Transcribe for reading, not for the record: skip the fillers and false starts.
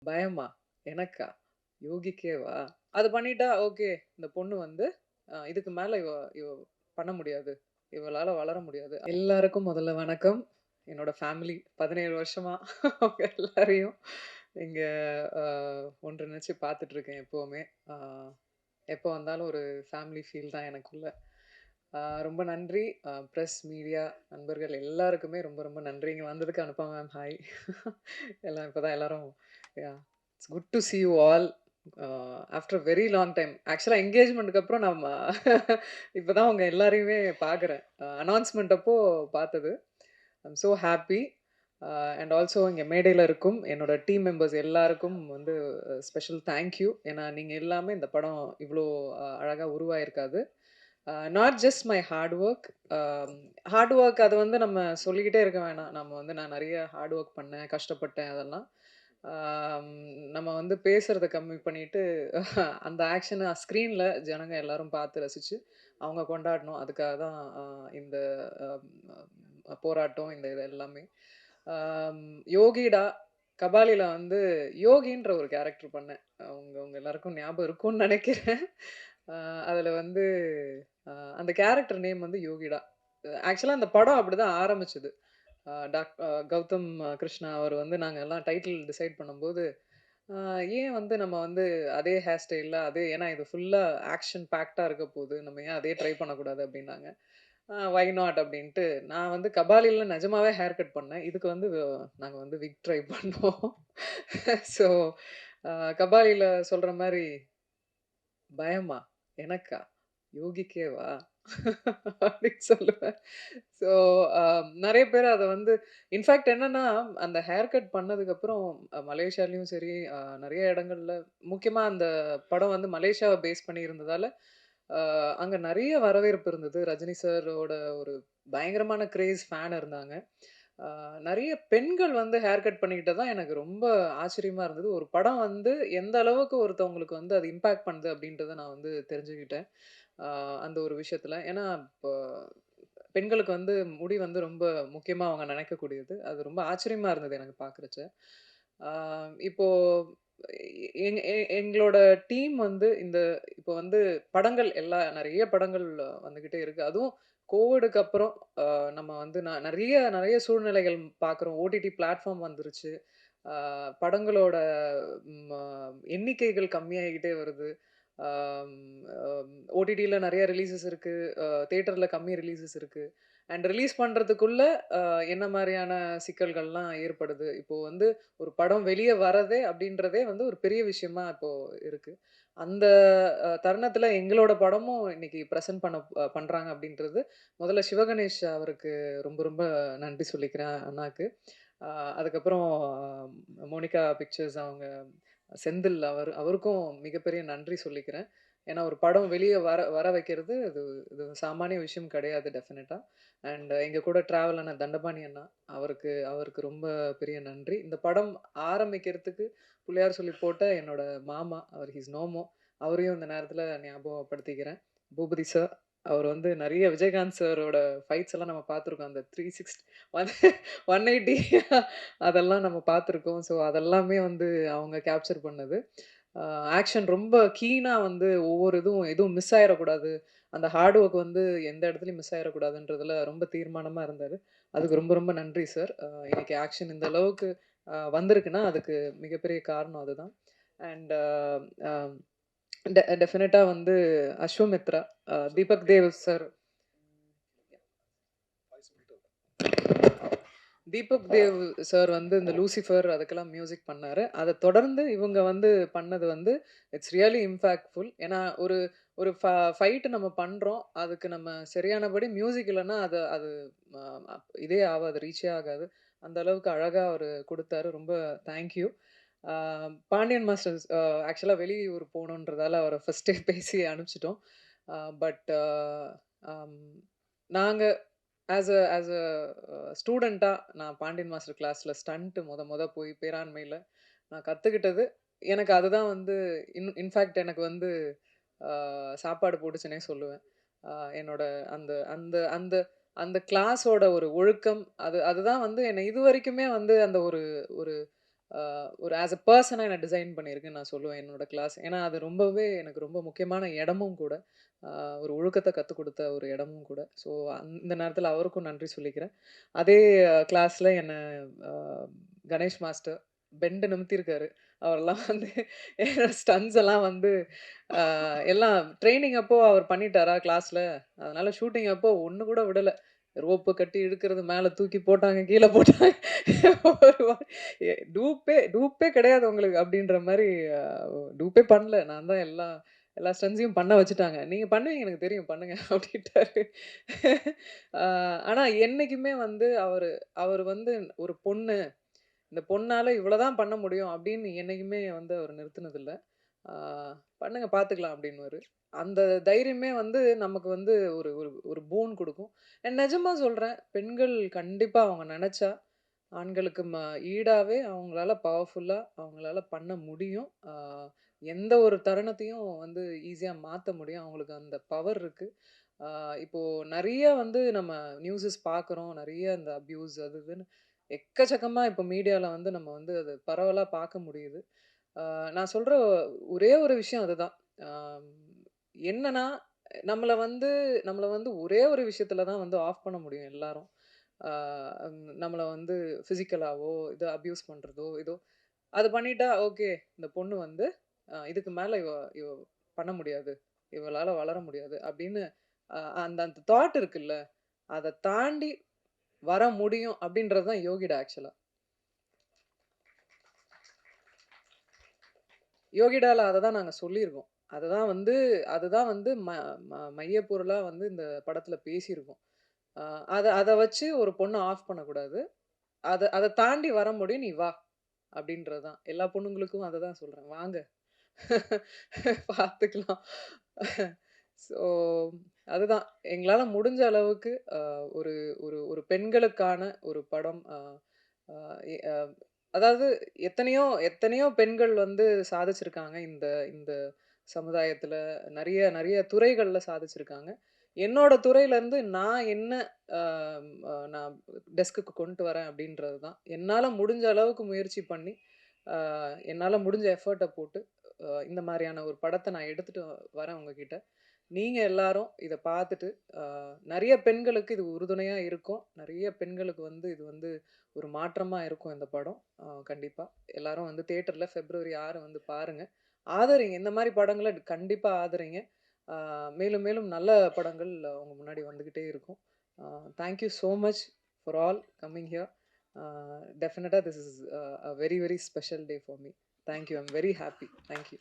பயமா? எனக்கா? யோகிக்கேவா? அது பண்ணிட்டா ஓகே. இந்த பொண்ணு வந்து இதுக்கு மேல இவ இவ பண்ண முடியாது. இவளால வளர முடியாது. எல்லாருக்கும் முதல்ல வணக்கம். என்னோட ஃபேமிலி 17 வருஷமா அவங்க எல்லாரையும் இங்க அ ஒன்றிணைச்சு பார்த்துட்டுருக்கேன் எப்பவுமே. அ எப்போ வந்தாலும் ஒரு ஃபேமிலி ஃபீல் தான் எனக்குள்ள. அ ரொம்ப நன்றி. பிரஸ், மீடியா நண்பர்கள் எல்லாருக்குமே ரொம்ப ரொம்ப நன்றி. இங்க வந்ததுக்கு அனுபமா மேம் ஹாய். எல்லாம் இப்ப தான் எல்லாரும் yeah it's good to see you all after very long time. ஆக்சுவலா என்கேஜ்மென்ட்க்கு அப்புறம் நம்ம இப்ப தான் உங்க எல்லாரையுமே பார்க்குறேன். அனவுன்ஸ்மென்ட் அப்போ பார்த்தது. I am so happy. And also இங்க மேடையில இருக்கும் என்னோட டீம் மெம்பர்ஸ் எல்லாருக்கும் வந்து ஸ்பெஷல் தேங்க் யூ. ஏன்னா நீங்க எல்லாமே இந்த படம் இவ்ளோ அழகா உருவாயிருக்காது. Not just my hard work. Hard work அது வந்து நம்ம சொல்லிக்கிட்டே இருக்க வேணாம். நம்ம வந்து நான் நெறைய ஹார்ட் ஒர்க் பண்ணேன், கஷ்டப்பட்டேன் அதெல்லாம். ஆம், நம்ம வந்து பேசுறத கம்மி பண்ணிட்டு அந்த ஆக்ஷன ஸ்க்ரீன்ல ஜனங்க எல்லாரும் பார்த்து ரசிச்சு, அவங்க கொண்டாடணும். அதுக்காக தான் இந்த போராட்டம், இந்த இது எல்லாமே. ஆம், யோகிடா, கபாலில வந்து யோகின்ற ஒரு கேரக்டர் பண்ணேன். உங்க உங்க எல்லாருக்கும் ஞாபகம் இருக்கும்னு நெனைக்கிறேன். அ அதுல வந்து அ அந்த கேரக்டர் நேம் வந்து யோகிடா. ஆக்சுவலா அந்த படம் அப்படிதான் ஆரம்பிச்சது. கௌதம் கிருஷ்ணா அவர் வந்து நாங்க எல்லாம் டைட்டில் டிசைட் பண்ணும்போது, அ ஏன் வந்து நம்ம வந்து அதே ஹேர் ஸ்டைல்ல அதே ஏன்னா இது ஃபுல்லா ஆக்ஷன் பேக்டா இருக்க போது. நம்ம ஏன் அதே ட்ரை பண்ணக்கூடாது அப்டின்னாங்க. வை நாட் அப்டின்ட்டு நான் வந்து கபாலில நிஜமாவே ஹேர் கட் பண்ணேன். இதுக்கு வந்து நாங்க வந்து விக் ட்ரை பண்ணோம். ஸோ அ கபாலில சொல்ற மாரி பயமா? எனக்கா? யோகிக்கேவா? அப்படின்னு சொல்லுவேன். ஸோ அ நெறைய பேர் அத வந்து இன்ஃபாக்ட் என்னன்னா, அந்த ஹேர் கட் பண்ணதுக்கப்புறம் மலேசியாலயும் சரி, நெறைய இடங்கள்ல முக்கியமா அந்த படம் வந்து மலேசியாவ பேஸ் பண்ணி இருந்ததால, அ அங்க நெறைய வரவேற்பு இருந்தது. ரஜினி சாரோட ஒரு பயங்கரமான கிரேஸ் ஃபேன் இருந்தாங்க. அ நெறைய பெண்கள் வந்து ஹேர் கட் பண்ணிக்கிட்டது தான் எனக்கு ரொம்ப ஆச்சரியமா இருந்தது. ஒரு படம் வந்து எந்த அளவுக்கு ஒருத்தவங்களுக்கு வந்து அது இம்பாக்ட் பண்ணுது அப்படின்றத நான் வந்து தெரிஞ்சுக்கிட்டேன். அ அந்த ஒரு விஷயத்துல. ஏன்னா, இப்போ பெண்களுக்கு வந்து முடி வந்து ரொம்ப முக்கியமா அவங்க நினைக்கக்கூடியது. அது ரொம்ப ஆச்சரியமா இருந்தது எனக்கு பார்க்குறச்ச. ஆ இப்போ எங்களோட டீம் வந்து இப்போ வந்து படங்கள் நெறைய படங்கள் வந்துகிட்டே இருக்கு. அதுவும் கோவிடுக்கு அப்புறம் அ நம்ம வந்து நெறைய நெறைய சூழ்நிலைகள் பார்க்குறோம். ஓடிடி பிளாட்ஃபார்ம் வந்துருச்சு. ஆ படங்களோட ம் அ எண்ணிக்கைகள் கம்மியாகிட்டே வருது. ஆம் ஓடிடில நெறைய ரிலீஸஸ் இருக்கு. தியேட்டர்ல கம்மி ரிலீஸஸ் இருக்கு. அண்ட் ரிலீஸ் பண்றதுக்குள்ள என்ன மாரியான சிக்கல்கள்லாம் ஏற்படுது. இப்போ வந்து ஒரு படம் வெளிய வரதே அப்படின்றதே வந்து ஒரு பெரிய விஷயமா இப்போ இருக்கு. அந்த தருணத்தில எங்களோட படமும் இன்னைக்கு பிரசன்ட் பண்றாங்க அப்படின்றது, முதல்ல சிவகணேஷ் அவருக்கு ரொம்ப ரொம்ப நன்றி சொல்லிக்கிறேன் அண்ணாக்கு. அ அதுக்கப்புறம் மோனிகா பிக்சர்ஸ் அவங்க செந்தில் அவருக்கும் மிகப்பெரிய நன்றி சொல்லிக்கிறேன். ஏன்னா ஒரு படம் வெளிய வர வர வைக்கிறது இது இது சாமானிய விஷயம் கிடையாது டெஃபினட்டா. அண்ட் எங்க கூட டிராவல் ஆன தண்டபாணி அண்ணா, அவருக்கு அவருக்கு ரொம்ப பெரிய நன்றி. இந்த படம் ஆரம்பிக்கிறதுக்கு புள்ளையார் சொல்லி போட்ட என்னோட மாமா, அவர் ஹி இஸ் நோ மோர். அவரையும் இந்த நேரத்தில ஞாபகப்படுத்திக்கிறேன். பூபதி சார், அவர் வந்து நெறைய விஜயகாந்த் சாரோட ஃபைட்ஸ் எல்லாம் நம்ம பார்த்துருக்கோம். அந்த 360 ஒன் 180 அதெல்லாம் நம்ம பார்த்துருக்கோம். ஸோ அதெல்லாமே வந்து அவங்க கேப்சர் பண்ணது. அ ஆக்ஷன் ரொம்ப கீனா வந்து ஒவ்வொரு எதுவும் மிஸ் ஆயிறக்கூடாது. அந்த ஹார்ட் ஒர்க் வந்து எந்த இடத்துலயும் மிஸ் ஆயிறக்கூடாதுன்றதுல ரொம்ப தீர்மானமா இருந்தாரு. அதுக்கு ரொம்ப ரொம்ப நன்றி சார். இன்னைக்கு ஆக்ஷன் இந்த அளவுக்கு வந்திருக்குன்னா, அதுக்கு மிகப்பெரிய காரணம் அதுதான். அண்ட் அ டெஃபினட்டா வந்து அஸ்வமித்ரா, தீபக் தேவ் சார் தீபக் தேவ் சார் வந்து இந்த லூசிஃபர் அதுக்கெல்லாம் மியூசிக் பண்ணாரு. அத தொடர்ந்து இவங்க வந்து பண்ணது வந்து இட்ஸ் ரியலி இம்பாக்ட்ஃபுல். ஏன்னா ஒரு ஒரு ஃபைட் நம்ம பண்றோம். அதுக்கு நம்ம சரியானபடி மியூசிக் இல்லன்னா அது அது இதே ஆவாது. ரீச்சே ஆகாது. அந்த அளவுக்கு அழகா அவரு குடுத்தாரு. ரொம்ப தேங்க் யூ. ஆ பாண்டியன் மாஸ்டர்ஸ் ஆக்சுவலா வெளியூர் போணுன்றதால அவர ஃபர்ஸ்ட்டே பேசி அனுப்பிச்சுட்டோம். பட் அம் நாங்க ஆஸ் அ ஸ்டூடெண்ட்டா நான் பாண்டியன் மாஸ்டர் கிளாஸ்ல ஸ்டண்ட் மொத போய் பேராண்மையில நான் கத்துக்கிட்டது. எனக்கு அதுதான் வந்து இன்ஃபாக்ட் எனக்கு வந்து அ சாப்பாடு போட்டுச்சுன்னே சொல்லுவேன். என்னோட அந்த அந்த அந்த அந்த கிளாஸோட ஒரு ஒழுக்கம், அதுதான் வந்து என்ன இதுவரைக்குமே வந்து அந்த ஒரு ஒரு ஒரு ஆஸ் அ பர்சனா என்ன டிசைன் பண்ணியிருக்குன்னு நான் சொல்லுவேன் என்னோட கிளாஸ். ஏன்னா, அது ரொம்பவே எனக்கு ரொம்ப முக்கியமான இடமும் கூட. அ ஒரு ஒழுக்கத்த கத்துக் குடுத்த ஒரு இடமும் கூட. ஸோ, இந்த நேரத்தில அவருக்கும் நன்றி சொல்லிக்கிறேன். அதே கிளாஸ்ல என்ன அ கணேஷ் மாஸ்டர் பெண்ட் நிமித்தியிருக்காரு. அவரெல்லாம் வந்து என்னோட ஸ்டண்ட்ஸ் எல்லாம் வந்து அ எல்லாம் ட்ரெய்னிங் அப்போ அவர் பண்ணிட்டாரா கிளாஸ்ல. அதனால ஷூட்டிங் அப்போ ஒண்ணு கூட விடல. ரோப்பு கட்டி இழுக்கிறது, மேல தூக்கி போட்டாங்க, கீழ போட்டாங்க. ஒரு வா டூப்பே கிடையாது உங்களுக்கு அப்டின்ற மாரி அ டூப்பே பண்ணல. நான் தான் எல்லா எல்லா ஸ்டண்ட்ஸையும் பண்ண வச்சுட்டாங்க. நீங்க பண்ணுவீங்க எனக்கு தெரியும் பண்ணுங்க அப்டின்ட்டாரு. அ ஆனா என்னைக்குமே வந்து அவரு அவரு வந்து ஒரு பொண்ணு, இந்த பொண்ணால இவ்வளோதான் பண்ண முடியும் அப்டின்னு என்னைக்குமே வந்து அவரு நிறுத்துனதில்ல. ஆ பண்ணுங்க பார்த்துக்கலாம் அப்டின்னுவாரு. அந்த தைரியமே வந்து நமக்கு வந்து ஒரு ஒரு ஒரு பூன் குடுக்கும். நெஜமா சொல்றேன். பெண்கள் கண்டிப்பா அவங்க நெனச்சா, ஆண்களுக்கு ஈடாவே அவங்களால பவர்ஃபுல்லா அவங்களால பண்ண முடியும். எந்த ஒரு தருணத்தையும் வந்து ஈஸியா மாத்த முடியும். அவங்களுக்கு அந்த பவர் இருக்கு. ஆ இப்போ நெறைய வந்து நம்ம நியூஸஸ் பார்க்குறோம். நெறைய இந்த அப்யூஸ் அது இதுன்னு எக்கச்சக்கமா இப்போ மீடியால வந்து நம்ம வந்து அது பரவலா பார்க்க முடியுது. ஆ நான் சொல்ற ஒரே ஒரு விஷயம் அதுதான். ஆம் என்னன்னா, நம்மள வந்து நம்மள வந்து ஒரே ஒரு விஷயத்துல தான் வந்து ஆஃப் பண்ண முடியும் எல்லாரும். ஆ நம்மள வந்து பிசிக்கலாவோ, இது அப்யூஸ் பண்றதோ, ஏதோ அது பண்ணிட்டா, ஓகே. இந்த பொண்ணு வந்து இதுக்கு மேல இவ பண்ண முடியாது. இவளால வளர முடியாது. அப்படின்னு அந்த அந்த தாட் இருக்குல்ல, அத தாண்டி வர முடியும் அப்படின்றது தான் யோகிடா ஆக்சுவலா. யோகிடால அத தான் நாங்க சொல்லியிருக்கோம். அததான் வந்து அதுதான் வந்து மையப்பொருளா வந்து இந்த படத்துல பேசியிருக்கோம். அ அத அத வச்சு ஒரு பொண்ண ஆஃப் பண்ணக்கூடாது. அத அத தாண்டி வர முடியும். நீ வா! அப்படின்றது தான். எல்லா பொண்ணுங்களுக்கும் அததான் சொல்றேன். வாங்க. பார்த்துக்கலாம். ஸோ, அதுதான். எங்களால முடிஞ்ச அளவுக்கு ஒரு ஒரு ஒரு பெண்களுக்கான ஒரு படம் அ எ அ அதாவது எத்தனையோ எத்தனையோ பெண்கள் வந்து சாதிச்சிருக்காங்க. இந்த இந்த சமுதாயத்துல நெறைய நெறைய துறைகள்ல சாதிச்சிருக்காங்க. என்னோட துறையிலருந்து நான் என்ன அ நான் டெஸ்க்குக்கு கொண்டு வரேன் அப்படின்றது தான். என்னால முடிஞ்ச அளவுக்கு முயற்சி பண்ணி, அ என்னால முடிஞ்ச எஃபோர்ட்ட போட்டு, இந்த மாரியான ஒரு படத்த நான் எடுத்துட்டு வரேன் உங்ககிட்ட. நீங்க எல்லாரும் இத பார்த்துட்டு, அ நெறைய பெண்களுக்கு இது உறுதுணையா இருக்கும். நெறைய பெண்களுக்கு வந்து இது வந்து ஒரு மாற்றமா இருக்கும் இந்த படம். கண்டிப்பா. எல்லாரும் வந்து தியேட்டர்ல பிப்ரவரி 6 வந்து பாருங்க. ஆதரிங்க. இந்த மாரி படங்கள கண்டிப்பா ஆதரிங்க. ஆ மேலும் மேலும் நல்ல படங்கள் உங்க முன்னாடி வந்துகிட்டே இருக்கும். Thank you so much for all coming here. டெஃபினட்டா this is a very very special day for me. Thank you. I am very happy. Thank you.